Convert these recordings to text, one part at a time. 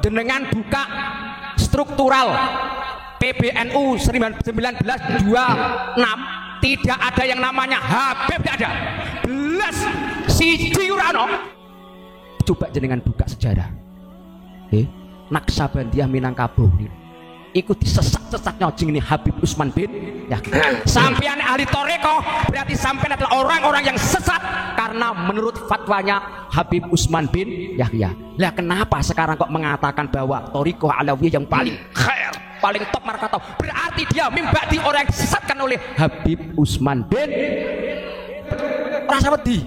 Jenengan buka struktural PBNU 1926 tidak ada yang namanya Habib, tidak ada. Belas siji ora ono. Coba jenengan buka sejarah. Naksabandiyah Minangkabau ikut disesak-sesak nyojing ini Habib Usman bin Yahya. Sampean ahli toreko berarti sampean adalah orang-orang yang sesat karena menurut fatwanya Habib Usman bin Yahya. Lah kenapa sekarang kok mengatakan bahwa toriko alawiyah yang paling khair, paling top markatau? Berarti dia mimbati orang yang disesatkan oleh Habib Usman bin. Rasa wedi.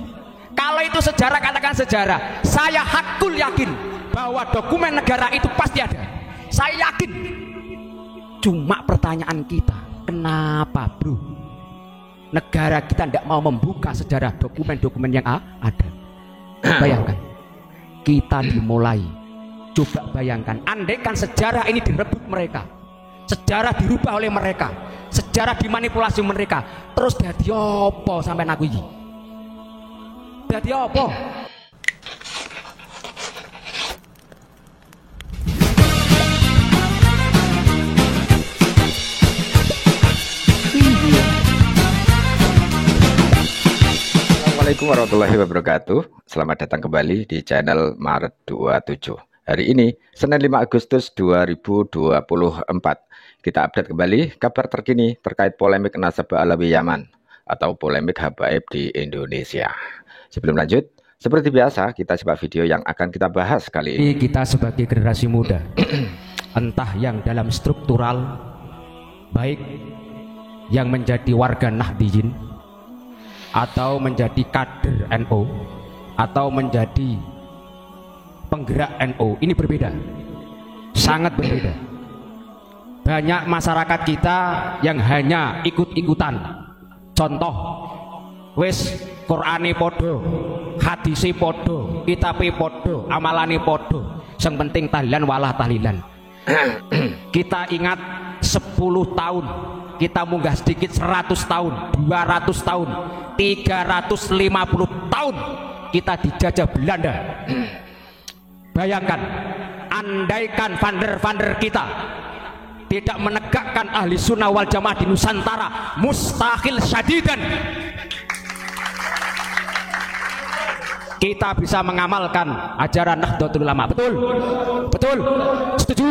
Kalau itu sejarah, katakan sejarah. Saya hakul yakin bahwa dokumen negara itu pasti ada. Saya yakin. Cuma pertanyaan kita, kenapa bro negara kita tidak mau membuka sejarah dokumen-dokumen yang ada? Bayangkan, kita dimulai. Coba bayangkan, andaikan sejarah ini direbut mereka, sejarah dirubah oleh mereka, sejarah dimanipulasi mereka, terus dadi apa sampai aku ini? Dadi apa? Assalamualaikum warahmatullahi wabarakatuh. Selamat datang kembali di channel Maret 27. Hari ini Senin 5 Agustus 2024. Kita update kembali kabar terkini terkait polemik nasabah Alawi Yaman atau polemik habaib di Indonesia. Sebelum lanjut, seperti biasa kita simak video yang akan kita bahas kali ini. Kita sebagai generasi muda, entah yang dalam struktural, baik yang menjadi warga Nahdliyin, atau menjadi kader NU, atau menjadi penggerak NU, ini berbeda, sangat berbeda. Banyak masyarakat kita yang hanya ikut-ikutan. Contoh, wis Qur'ane podo, hadise podo, kitabe podo, amalane podo, yang penting tahlilan walah tahlilan. Kita ingat 10 tahun, kita munggah sedikit 100 tahun, 200 tahun, 350 tahun kita dijajah Belanda. Bayangkan, andaikan vander-vander kita tidak menegakkan ahli sunnah wal jamaah di Nusantara, mustahil syadidan kita bisa mengamalkan ajaran Nahdlatul Ulama. Betul? Betul? Setuju?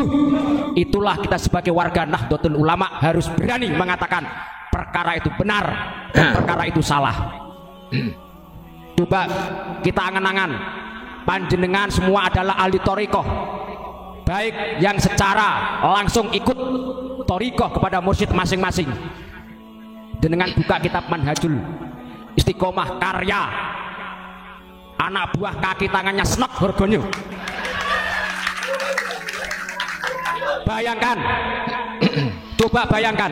Itulah kita sebagai warga Nahdlatul Ulama harus berani mengatakan perkara itu benar dan perkara itu salah. Coba kita angan-angan, panjenengan semua adalah ahli thariqah, baik yang secara langsung ikut thariqah kepada mursyid masing-masing. Dengan buka kitab Manhajul Istiqomah karya anak buah kaki tangannya Snok Horgonyo. Bayangkan, coba bayangkan,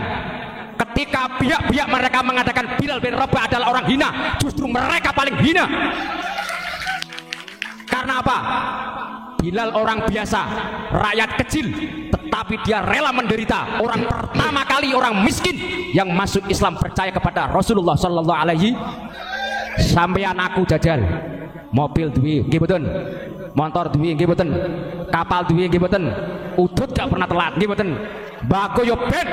ketika pihak-pihak mereka mengatakan Bilal bin Rabah adalah orang hina, justru mereka paling hina. Karena apa? Bilal orang biasa, rakyat kecil, tetapi dia rela menderita. Orang pertama kali orang miskin yang masuk Islam, percaya kepada Rasulullah Sallallahu Alaihi. Sampeyan aku jajal mobil duwe nggih mboten, motor duwe nggih mboten, kapal duwe nggih mboten, udut gak pernah telat nggih mboten, baku yo ben,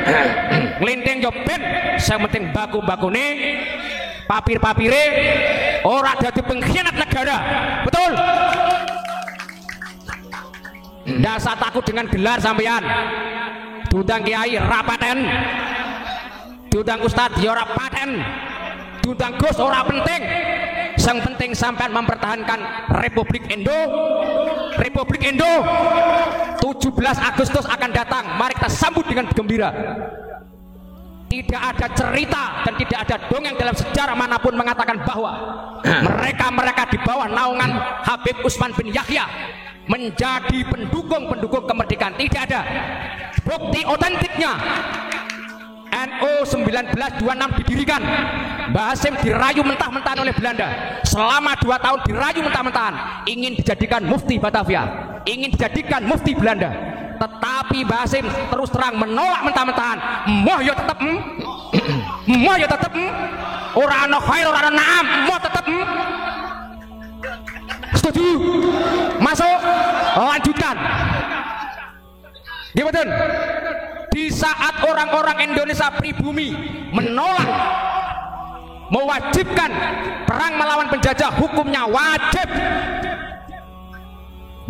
nglinting yo ben, sing penting baku-bakune, papir-papire ora dadi pengkhianat negara. Betul? Ndak usah takut dengan gelar sampean. Diundang kiai ra paten, diundang ustad ya ora paten, diundang Gus ora penting. Yang penting sampean mempertahankan Republik Indo. Republik Indo 17 Agustus akan datang, mari kita sambut dengan gembira. Tidak ada cerita dan tidak ada dongeng dalam sejarah manapun mengatakan bahwa mereka di bawah naungan Habib Usman bin Yahya menjadi pendukung kemerdekaan. Tidak ada bukti otentiknya. NU 1926 didirikan, Mbah Hasyim dirayu mentah-mentahan oleh Belanda. Selama 2 tahun dirayu mentah-mentahan, ingin dijadikan mufti Batavia, ingin dijadikan mufti Belanda. Tetapi Mbah Hasyim terus terang menolak mentah-mentahan. Moh ya tetep moh ya tetep ora ana khair ora ana naam, moh tetep Setuju? Masuk? Lanjutkan. Nggih mboten? Di saat orang-orang Indonesia pribumi menolak, mewajibkan perang melawan penjajah, hukumnya wajib.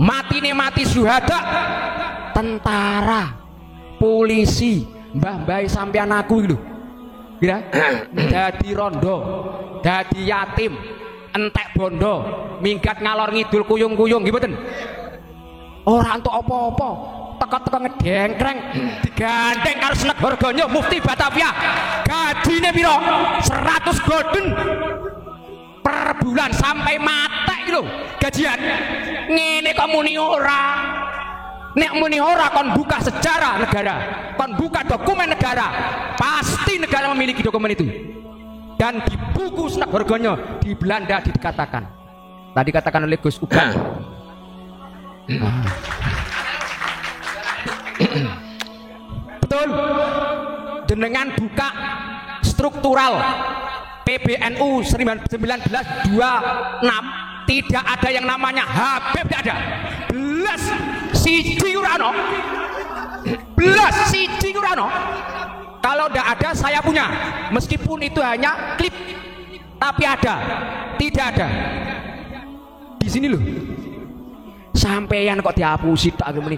Mati nih mati syuhada, tentara, polisi, mbah-mbah sampean aku gitu. Kira dadi rondo, dadi yatim, entek bondo, minggat ngalor ngidul kuyung-kuyung nggih mboten? Ora entuk apa-apa, teka-teka ngedengkreng, digandeng karo Senegorganya Mufti Batavia. Gajine piro? 100 golden per bulan sampai mati lho gajian. Ngene kok muni ora. Nek muni ora kon buka sejarah negara, kon buka dokumen negara, pasti negara memiliki dokumen itu. Dan di buku Senegorganya di Belanda dikatakan, tadi katakan oleh Gus Ugan. Betul, jenengan buka struktural PBNU 1926 tidak ada yang namanya Habib, tidak ada. Belas siji urano, belas siji urano. Kalau tidak ada saya punya, meskipun itu hanya klip, tapi ada, tidak ada. Di sini loh, sampeyan kok dihapusi tak gini.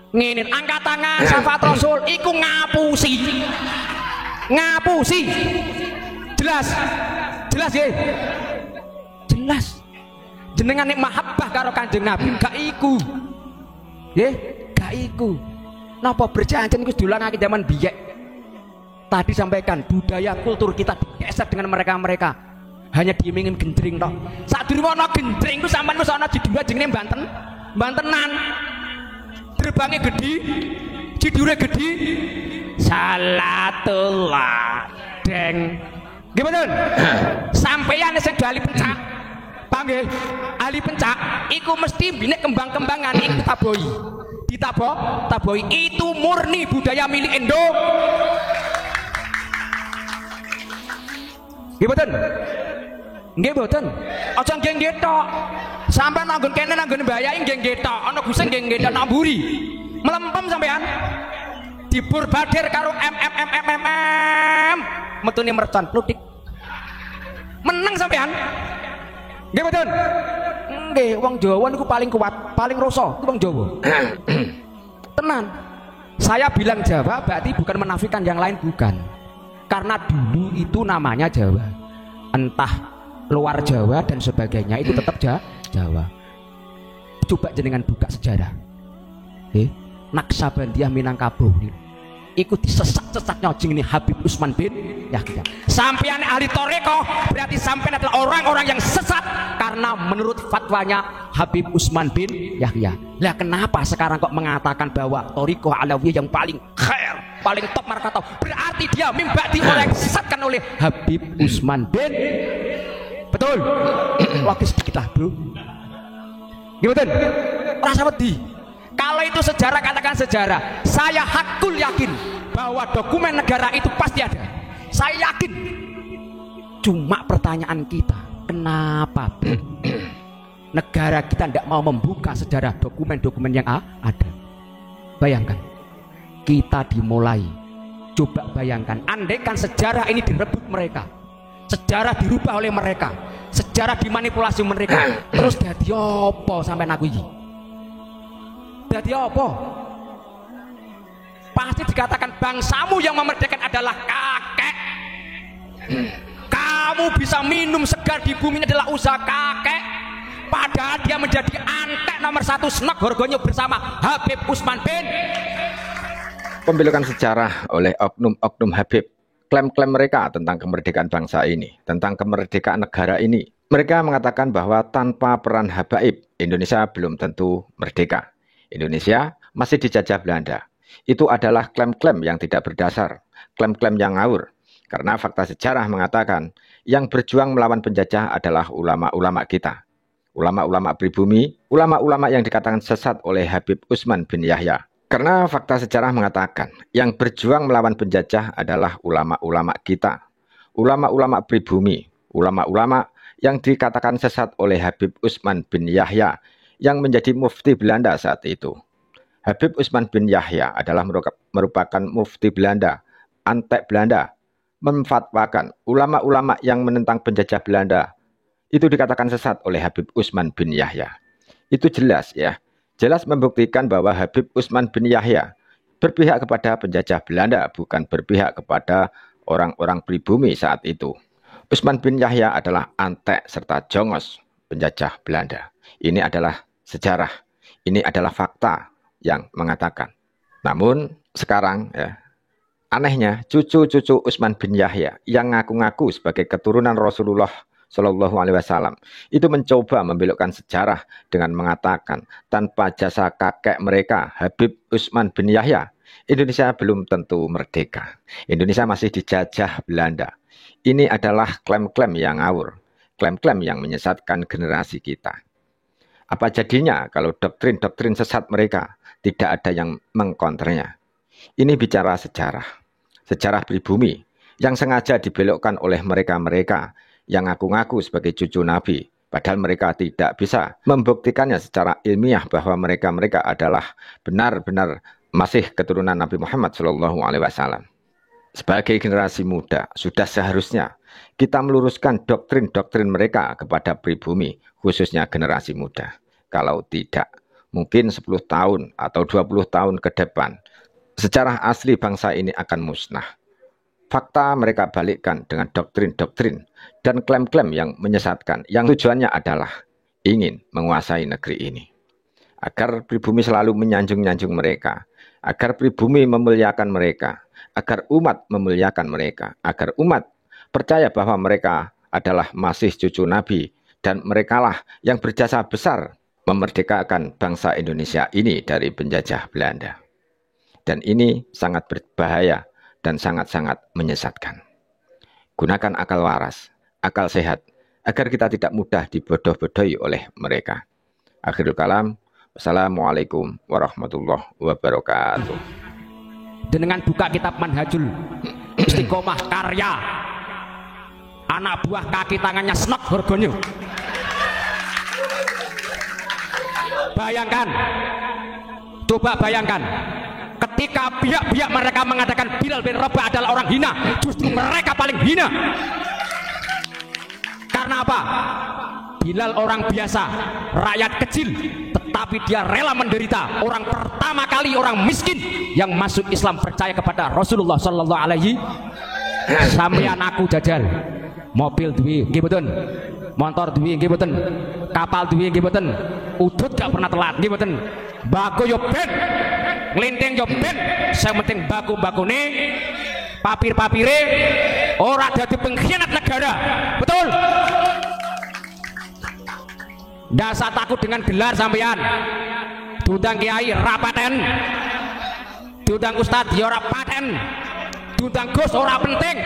Ngene angkat tangan syafaat Rasul iku ngapusi. Ngapusi. Jelas. Jelas ya. Jelas. Jenengan nek mahabbah karo Kanjeng Nabi gak iku. Nggih, gak iku. Napa berjanjian iku diulangake zaman biyen. Tadi sampaikan budaya kultur kita digeser dengan mereka-mereka. Hanya diiming-iming gendring tok. Sadurunge ana gendring ku sampean wis ana Cidura jenenge Banten. Bantenan. Gerbangnya gede, cidure gede, salatullah deng. Gimana? Sampeyan sing ahli pencak, panggil ahli pencak, iku mesti binek kembang-kembangan iku taboi, taboi itu murni budaya milik Indo. Gimana? Nggih mboten. Aja nggih tok. Sampai nanggon kene nanggon mbayahi nggih tok. Ana gusing nggih tok namburi. Melempem sampean. Dibur badir karo metune mercon plutik. Meneng sampean. Nggih mboten. Nggih, wong Jawa niku paling kuat, paling rasa wong Jawa. Tenan. Saya bilang Jawa berarti bukan menafikan yang lain, bukan. Karena dulu itu namanya Jawa. Entah luar Jawa dan sebagainya itu tetap Jawa. Coba jenengan buka sejarah. Naksabandiah Minangkabau ikut disesak-sesaknya jenenge Habib Usman bin Yahya. Sampean ahli toreko berarti sampean adalah orang-orang yang sesat karena menurut fatwanya Habib Usman bin Yahya. Lah kenapa sekarang kok mengatakan bahwa toriko Alawiyah yang paling khair, paling top markatau? Berarti dia mimbati orang yang disesatkan oleh Habib Usman bin. Betul. Waktu sedikit lah bro. Gimana? Rasa wedi. Kalau itu sejarah, katakan sejarah. Saya hakul yakin bahwa dokumen negara itu pasti ada. Saya yakin. Cuma pertanyaan kita, kenapa negara kita tidak mau membuka sejarah dokumen-dokumen yang ada? Bayangkan, kita dimulai. Coba bayangkan, andaikan sejarah ini direbut mereka, sejarah dirubah oleh mereka, sejarah dimanipulasi mereka, terus dadi apa sampai aku iki? Dadi apa? Pasti dikatakan bangsamu yang memerdekakan adalah kakek. Kamu bisa minum segar di bumi ini adalah usaha kakek. Padahal dia menjadi antek nomor 1 Senegorganya bersama Habib Usman bin. Pembelokan sejarah oleh oknum-oknum Habib. Klaim-klaim mereka tentang kemerdekaan bangsa ini, tentang kemerdekaan negara ini. Mereka mengatakan bahwa tanpa peran habaib, Indonesia belum tentu merdeka. Indonesia masih dijajah Belanda. Itu adalah klaim-klaim yang tidak berdasar, klaim-klaim yang ngawur. Karena fakta sejarah mengatakan yang berjuang melawan penjajah adalah ulama-ulama kita. Ulama-ulama pribumi, ulama-ulama yang dikatakan sesat oleh Habib Usman bin Yahya. Karena fakta sejarah mengatakan yang berjuang melawan penjajah adalah ulama-ulama kita. Ulama-ulama pribumi, ulama-ulama yang dikatakan sesat oleh Habib Usman bin Yahya yang menjadi mufti Belanda saat itu. Habib Usman bin Yahya adalah merupakan mufti Belanda, antek Belanda, memfatwakan ulama-ulama yang menentang penjajah Belanda itu dikatakan sesat oleh Habib Usman bin Yahya. Itu jelas ya, jelas membuktikan bahwa Habib Usman bin Yahya berpihak kepada penjajah Belanda, bukan berpihak kepada orang-orang pribumi saat itu. Usman bin Yahya adalah antek serta jongos penjajah Belanda. Ini adalah sejarah, ini adalah fakta yang mengatakan. Namun sekarang ya, anehnya cucu-cucu Usman bin Yahya yang ngaku-ngaku sebagai keturunan Rasulullah Shallallahu Alaihi Wasallam itu mencoba membelokkan sejarah dengan mengatakan tanpa jasa kakek mereka Habib Usman bin Yahya, Indonesia belum tentu merdeka. Indonesia masih dijajah Belanda. Ini adalah klaim-klaim yang ngawur, klaim-klaim yang menyesatkan generasi kita. Apa jadinya kalau doktrin-doktrin sesat mereka tidak ada yang mengkonternya? Ini bicara sejarah, sejarah pribumi yang sengaja dibelokkan oleh mereka-mereka yang ngaku-ngaku sebagai cucu Nabi, padahal mereka tidak bisa membuktikannya secara ilmiah bahwa mereka-mereka adalah benar-benar masih keturunan Nabi Muhammad SAW. Sebagai generasi muda, sudah seharusnya kita meluruskan doktrin-doktrin mereka kepada pribumi, khususnya generasi muda. Kalau tidak, mungkin 10 tahun atau 20 tahun ke depan, sejarah asli bangsa ini akan musnah. Fakta mereka balikkan dengan doktrin-doktrin dan klaim-klaim yang menyesatkan, yang tujuannya adalah ingin menguasai negeri ini. Agar pribumi selalu menyanjung-nyanjung mereka, agar pribumi memuliakan mereka, agar umat memuliakan mereka, agar umat percaya bahwa mereka adalah masih cucu Nabi, dan merekalah yang berjasa besar memerdekakan bangsa Indonesia ini dari penjajah Belanda. Dan ini sangat berbahaya dan sangat-sangat menyesatkan. Gunakan akal waras, akal sehat, agar kita tidak mudah dibodoh-bodohi oleh mereka. Akhirul kalam, wassalamualaikum warahmatullahi wabarakatuh. Dengan buka kitab Manhajul Istiqomah karya anak buah kaki tangannya Snot Horgonyo. Bayangkan, coba bayangkan, ketika pihak-pihak mereka mengatakan Bilal bin Rabah adalah orang hina, justru mereka paling hina. Karena apa? Bilal orang biasa, rakyat kecil, tetapi dia rela menderita. Orang pertama kali orang miskin yang masuk Islam, percaya kepada Rasulullah Sallallahu Alaihi. Sampeyan aku jajal, mobil duwe nggih mboten, motor duwe nggih mboten, kapal duwe nggih mboten, udut gak pernah telat nggih mboten, mbako yo ben, nglinteng yo ben, sing penting mbako-mbakone, papir-papire ora dadi pengkhianat negara. Betul? Dasar takut dengan gelar sampean. Diundang kiai ra paten, diundang ustadz ya ora paten, diundang Gus ora penting.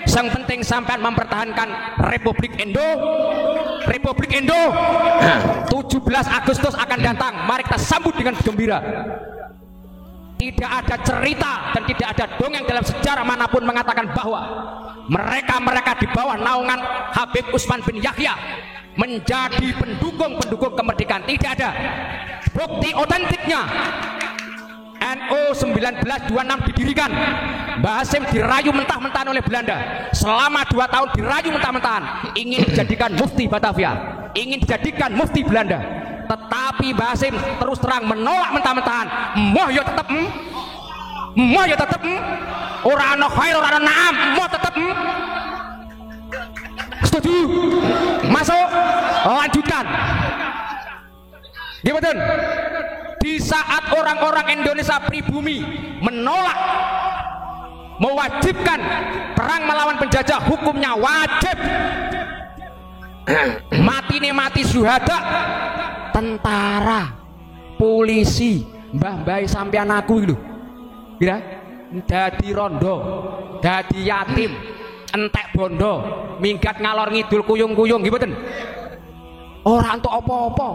Yang penting sampean mempertahankan Republik Indo. Republik Indo 17 Agustus akan datang. Mari kita sambut dengan gembira. Tidak ada cerita dan tidak ada dongeng dalam sejarah manapun mengatakan bahwa mereka-mereka di bawah naungan Habib Usman bin Yahya menjadi pendukung-pendukung kemerdekaan. Tidak ada. Bukti otentiknya NU 1926 didirikan. Mbah Hasim dirayu mentah-mentahan oleh Belanda. Selama 2 tahun dirayu mentah-mentahan, ingin dijadikan mufti Batavia, ingin dijadikan mufti Belanda. Tetapi Mbah Hasim terus terang menolak mentah-mentahan. Moh ya tetep moh ya tetep ora ana khair ora ana naam, moh tetep setuju. Masuk, lanjutkan. Gimana? Di saat orang-orang Indonesia pribumi menolak, mewajibkan perang melawan penjajah, hukumnya wajib. Mati nih mati syuhada, tentara, polisi, mbah-mbah sampean aku itu, kira, dadi rondo, dadi yatim, entek bondo, minggat ngalor ngidul kuyung-kuyung, gimana? Orang tuh apa-apa,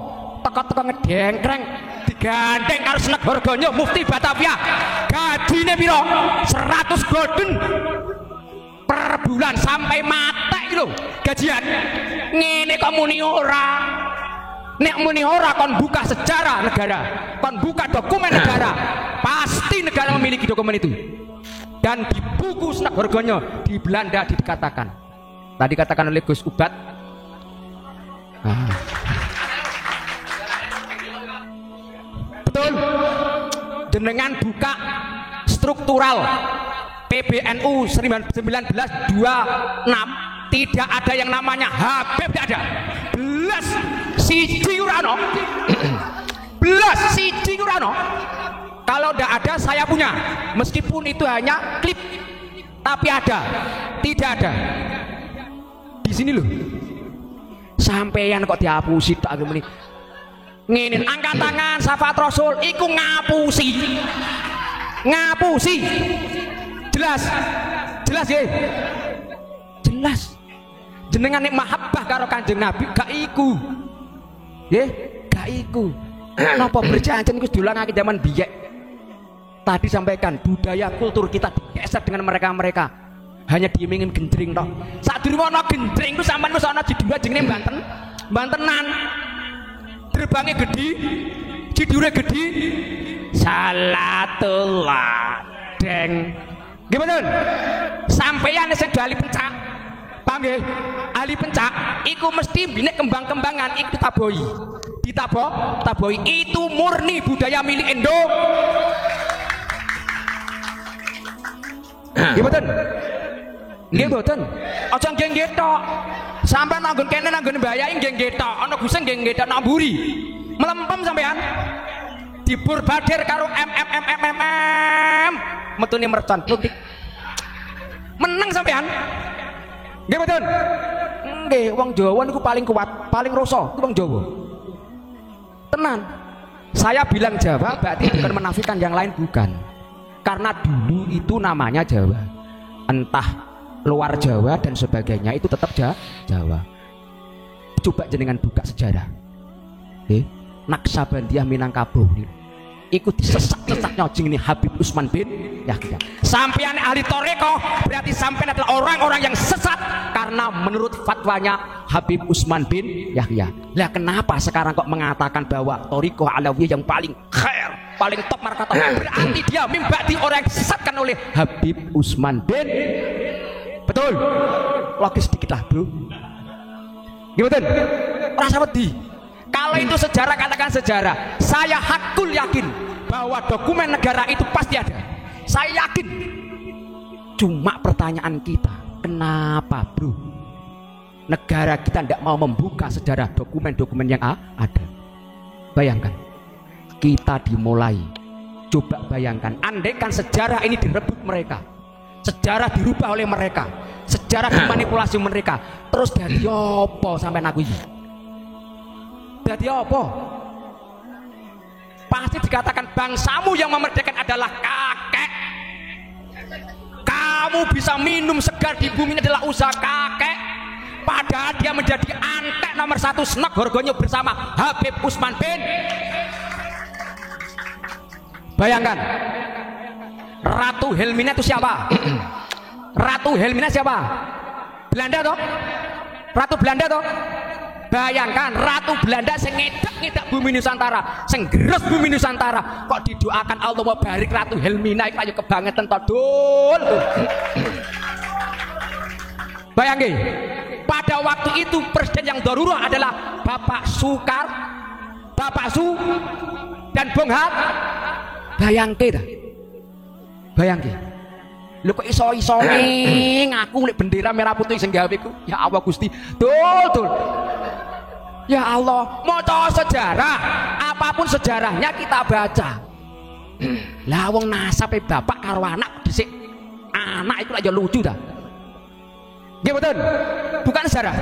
teka-teka ngedengkreng, digandeng karo Snot Horgonyo mufti Batavia. Gajine piro? 100 golden per bulan sampai mati lho gajian. Ngene kok muni ora. Nek muni ora kon buka sejarah negara, kon buka dokumen negara, pasti negara memiliki dokumen itu. Dan di buku Snaphargonya di Belanda dikatakan, tadi katakan oleh Gus Ubat, betul, jenengan buka struktural PBNU 1926 tidak ada yang namanya Habib, tidak ada. Belas siji urano, belas siji urano. Kalau tidak ada saya punya, meskipun itu hanya klip, tapi ada, tidak ada. Di sini loh, sampeyan kok dihapusi tak agak nginin angkat tangan syafaat Rasul, iku ngapusi, ngapusi. Jelas, jelas ya, jelas. Jenengan nek mahabbah karo Kanjeng Nabi gak iku. Nggih, gak iku. Napa berjanji niku dolangake zaman biyen. Tadi sampaikan budaya kultur kita digeser dengan mereka-mereka. Hanya diimingin gendring tok. Sadurunge ana gendring ku sampean wis ana Cidua jenenge Banten. Bantenan. Derbange gedhi, cidure gedhi. Salatullah deng. Nggih betul. Sampeyan sing ahli pencak. Paham nggih? Ahli pencak iku mesti binek kembang-kembangan iku ditaboi. Ditaboi itu murni budaya milik Indo. Nggih betul. Nggih betul. Aja nggih tok. Sampeyan nanggon kene nanggon mbayai nggih tok. Ana guseng nggih tok nang mburi. Melempem sampeyan. Dibur badir karo metune mercon plutik. Menang sampeyan. Nggih betul. Nggih, wong Jawa niku paling kuat, paling rasa itu wong Jawa. Tenan. Saya bilang Jawa berarti bukan menafikan yang lain, bukan. Karena dulu itu namanya Jawa. Entah luar Jawa dan sebagainya itu tetap Jawa. Coba jenengan buka sejarah. Naksabandiah Minangkabau ikut sesak-sesaknya jenenge Habib Utsman bin Yahya. Sampeyan ahli toreko berarti sampeyan adalah orang-orang yang sesat karena menurut fatwanya Habib Utsman bin Yahya. Lah kenapa sekarang kok mengatakan bahwa toriko alawiyah yang paling khair, paling top markata, berarti dia mimbati orang yang disesatkan oleh Habib Utsman bin. Betul, logis sedikit lah bro. Gimana? Rasa wedi. Kalau itu sejarah, katakan sejarah. Saya hakul yakin bahwa dokumen negara itu pasti ada. Saya yakin. Cuma pertanyaan kita, kenapa bro negara kita tidak mau membuka sejarah dokumen-dokumen yang ada? Bayangkan, kita dimulai. Coba bayangkan, andaikan sejarah ini direbut mereka, sejarah dirubah oleh mereka, sejarah dimanipulasi mereka, terus dari apa sampai aku ini? Jadi apa? Pasti dikatakan bangsamu yang memerdekakan adalah kakek. Kamu bisa minum segar di bumi ini adalah usaha kakek. Padahal dia menjadi antek nomor 1 Snaphargonya bersama Habib Utsman bin. Bayangkan, Ratu Helmina itu siapa? Ratu Helmina siapa? Belanda toh? Ratu Belanda toh? Bayangkan Ratu Belanda sing ngedak bumi Nusantara, sing geres bumi Nusantara, kok didoakan Allah wa barik Ratu Helmina iku ayo kebangetan to dul. Bayangke, pada waktu itu presiden yang darurah adalah Bapak Su dan Bung Hat. Bayangke dah. Bayangke. Lho kok iso-iso ngaku nek bendera merah putih sing gawe iku. Ya Allah Gusti. Dul. Ya Allah, maca sejarah, apapun sejarahnya kita baca. Lah wong nasabe bapak karo anak dhisik. Anak itu aja lucu dah. Nggih betul. Bukan sejarah.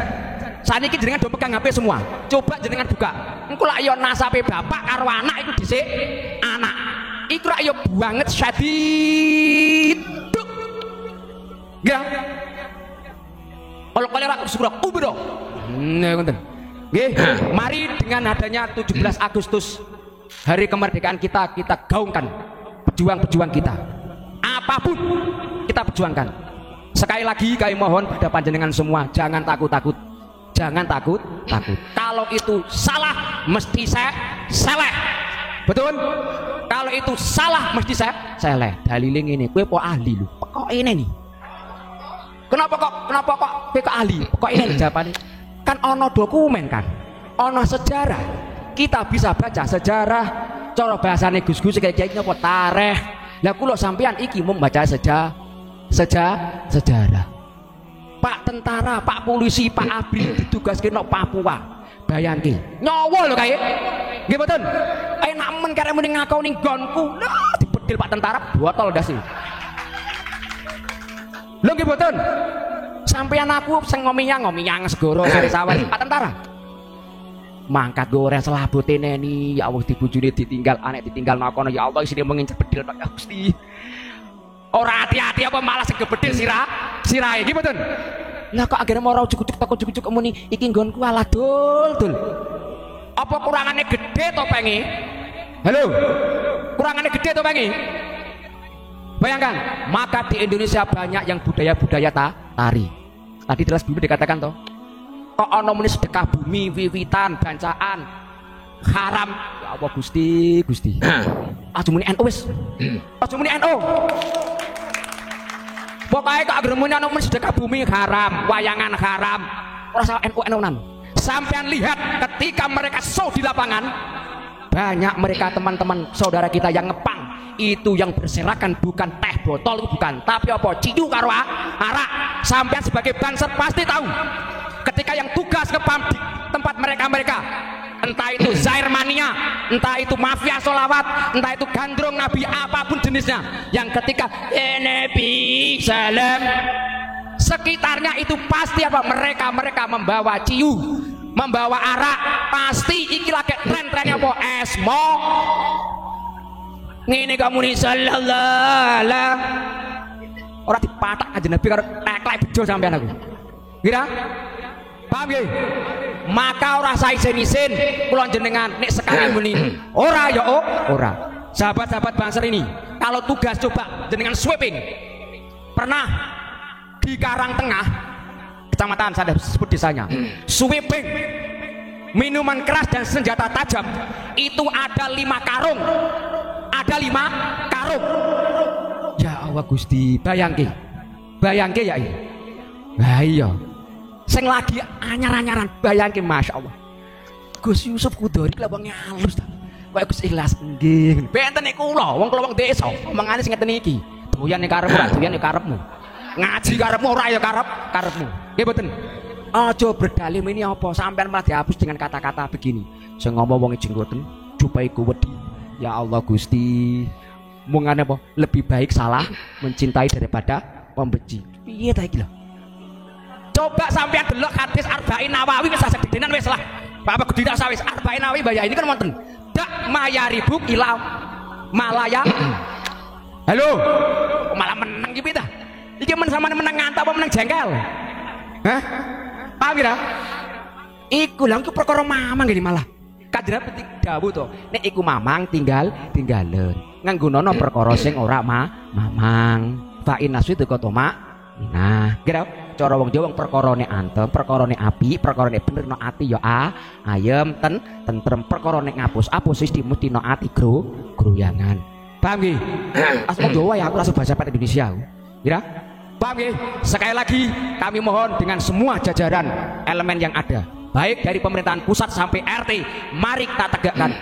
Saniki jenengan do pegang HP semua. Coba jenengan buka. Engko lak yo nasabe bapak karo anak itu dhisik anak. Iku rak yo banget syadid. Nggih. Kalau kalian rak surah ubro. Nah, ngoten. Nggih, mari dengan adanya 17 Agustus hari kemerdekaan kita gaungkan pejuang-pejuang kita. Apapun kita perjuangkan. Sekali lagi kami mohon pada panjenengan semua, jangan takut-takut. Jangan takut. Kalau itu salah mesti seleh. Betul? Kalau itu salah mesti seleh. Dalile ngene, kowe kok ahli lho. Kok ini nih? Kenapa kok kowe kok ahli? Kok ini jawabane? Kan ono dokumen kan. Ono sejarah. Kita bisa baca sejarah. Cara bahasane Gus-gus kayak apa tarikh. Lah kula sampean iki membaca sejarah. Pak tentara, Pak polisi, Pak Abri ditugaske nang Papua. Bayangke, nyawa lho kae. Nggih mboten? Enak men karek muni ngakoni nggonku. Lah dibedil Pak tentara botol ndase. Lho nggih mboten? Sampeyan aku sing ngomiyang segoro sare sawah Pak tentara. Mangkat goreng selabute neni, ya Allah dibujune ditinggal, anek ditinggal nakono, ya Allah isine mengincer bedil Pak Gusti. Ora hati-hati apa malah segebedil sirahe iki mboten. Lah kok akhirnya mau cucuk muni iki nggonku ala dul. Apa kurangane gede topenge? Halo. Kurangane gede topenge? Bayangkan, maka di Indonesia banyak yang budaya-budaya tari. Tadi jelas bumi dikatakan toh. Kok ana muni sedekah bumi, wiwitan, bancaan haram. Ya Allah Gusti. Aja muni NU wis. Aja muni NU. Pokoknya kok agar muni ana sedekah bumi haram, wayangan haram. Ora salah NU-NU-nan. Sampean lihat ketika mereka show di lapangan, banyak mereka teman-teman saudara kita yang ngepang itu yang berserakan bukan teh botol itu bukan, tapi apa ciu karo arak. Sampean sebagai banser pasti tahu ketika yang tugas ngepam di tempat mereka entah itu Zair Mania, entah itu mafia solawat, entah itu gandrung Nabi apapun jenisnya, yang ketika Nabi salam sekitarnya itu pasti apa mereka membawa ciu, membawa arak, pasti iki lagi tren-trennya apa esmo ngene kamu nih sallallahu alaihi orang dipatak aja Nabi karo teklek bejo sampean aku kira paham ya? Maka ora saisen-isen kula jenengan nek sekali muni ora ya ora. Sahabat-sahabat banser ini kalau tugas coba jenengan sweeping. Pernah di Karangtengah kecamatan saya sebut desanya sweeping minuman keras dan senjata tajam itu ada 5 karung. Ada 5 karung. Ya Allah Gusti, bayangke ya ini. Nah iya. Sing lagi anyar-anyaran bayangke Masya Allah Gus Yusuf Kudori lah wong halus ta kaya Gus Ikhlas nggih benten niku kula wong desa omongane sing ngeten iki doyan nek karepmu ora doyan nek karepmu ngaji karepmu ora ya karepmu nggih mboten aja berdalih ini apa sampean malah dihapus dengan kata-kata begini sing ngomong wong jenggoten jupai ku wedi ya Allah Gusti mungane apa lebih baik salah mencintai daripada membenci piye ta iki lho. Coba sampean delok hadis Arba'in Nawawi wis sak dedenan wis lah. Bapak Gudi tak sawis Arba'in Nawawi bahaya ini kan wonten. Dak mayaribuk ila malaya. Halo. Malah menang iki ta? Iki men sampean menang ngantuk apa menang jengkel? Hah? Paham kira? Iku lha iku perkara mamang gini malah. Kadra petik dawuh to. Nek iku mamang tinggalen. Nganggonono perkara sing ora mamang. Fa innasu itu kotoma. Nah, kira cara wong Jawa perkorone antem, perkorone api, perkorone bener no ati ya ayem tentrem, perkorone ngapus wis dimuti no ati groyangan. Paham nggih? Asal Jawa ya aku langsung bahasa Indonesia. Kira? Paham nggih? Sekali lagi kami mohon dengan semua jajaran elemen yang ada, baik dari pemerintahan pusat sampai RT, mari kita tegakkan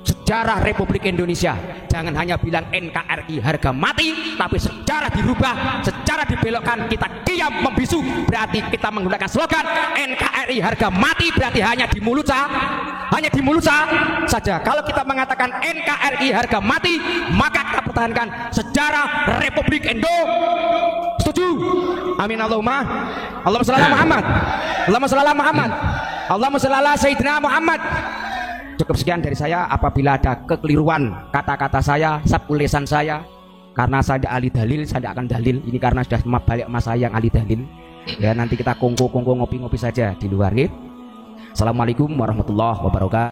sejarah Republik Indonesia. Jangan hanya bilang NKRI harga mati, tapi sejarah dirubah, sejarah dibelokkan, kita diam membisu, berarti kita menggunakan slogan NKRI harga mati, berarti hanya di mulut saja. Kalau kita mengatakan NKRI harga mati, maka kita pertahankan sejarah Republik Indo. Setuju? Amin Allahumma. Allahumma shalli ala Muhammad. Allahumma shalli ala Muhammad. Allahumma shalli ala Sayyidina Muhammad. Cukup sekian dari saya. Apabila ada kekeliruan kata-kata saya, sabku lisan saya, karena saya ahli dalil, saya tidak akan dalil. Ini karena sudah balik mas saya yang ahli dalil. Ya nanti kita kongko ngopi-ngopi saja di luar. Assalamualaikum warahmatullahi wabarakatuh.